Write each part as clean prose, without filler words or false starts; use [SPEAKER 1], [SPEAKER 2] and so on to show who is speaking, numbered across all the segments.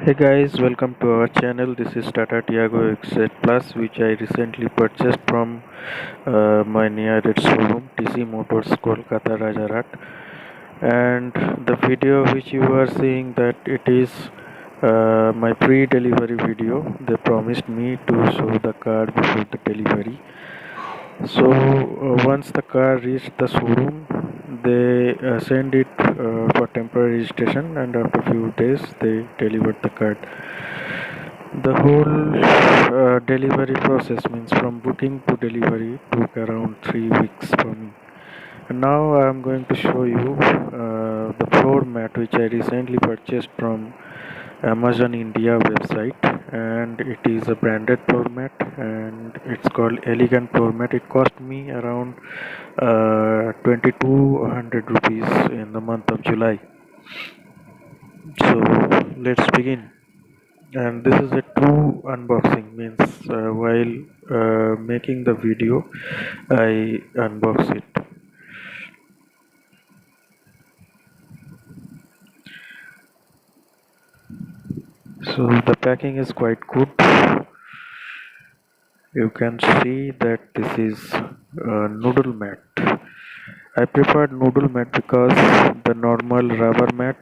[SPEAKER 1] Hey guys, welcome to our channel. This is Tata Tiago XZ Plus, which I recently purchased from my nearest showroom, TC Motors, Kolkata Rajarat. And the video which you are seeing, that it is my pre-delivery video. They promised me to show the car before the delivery. So once the car reached the showroom, they send it for temporary registration, and after few days they delivered the car. The whole delivery process, means from booking to delivery, took around 3 weeks for me. And now I am going to show you the floor mat which I recently purchased from Amazon India website, and it is a branded floor mat and it's called Elegant floor mat. It cost me around 2200 rupees in the month of July. So let's begin. And this is a true unboxing, means while making the video I unbox it. So the packing is quite good. You can see that this is noodle mat. I preferred noodle mat because the normal rubber mat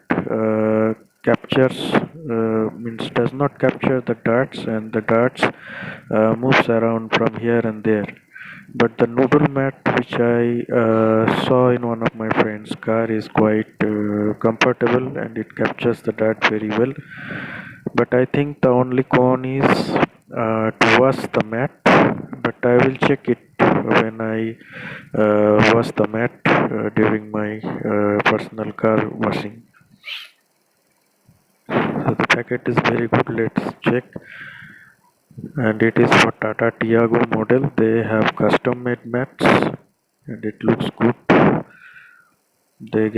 [SPEAKER 1] captures means does not capture the darts, and the darts moves around from here and there. But the noodle mat which I saw in one of my friend's car is quite comfortable, and it captures the dart very well. But I think the only con is to wash the mat, but I will check it when I wash the mat during my personal car washing. So the packet is very good. Let's check. And it is for Tata Tiago model. They have custom made mats, and it looks good. They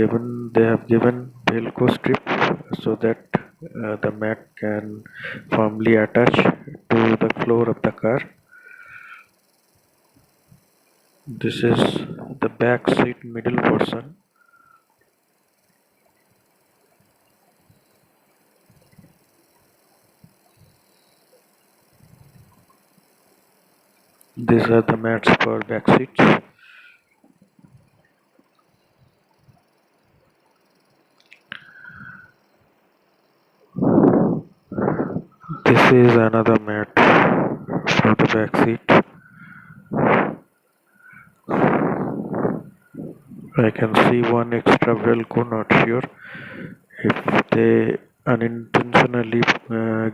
[SPEAKER 1] have given Velcro strip so that the mat can firmly attach to the floor of the car. This is the back seat middle portion. These are the mats for back seats. This is another mat for the back seat. I can see one extra Velcro, not sure if they unintentionally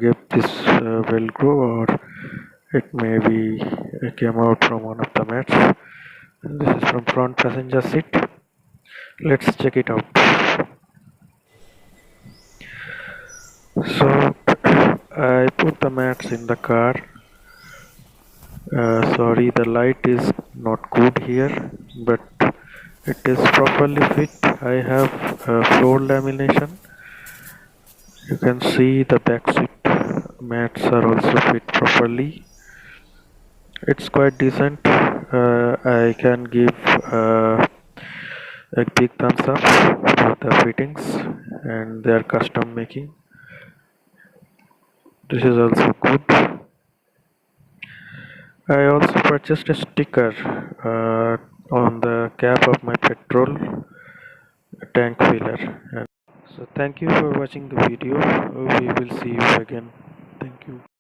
[SPEAKER 1] gave this Velcro, or it may be came out from one of the mats. This is from front passenger seat. Let's check it out. So I put the mats in the car. Sorry, the light is not good here, but it is properly fit. I have floor lamination. You can see the back seat mats are also fit properly. It's quite decent. I can give a big thumbs up for the fittings, and they are custom making. This is also good. I also purchased a sticker on the cap of my petrol tank filler. And so thank you for watching the video. We will see you again. Thank you.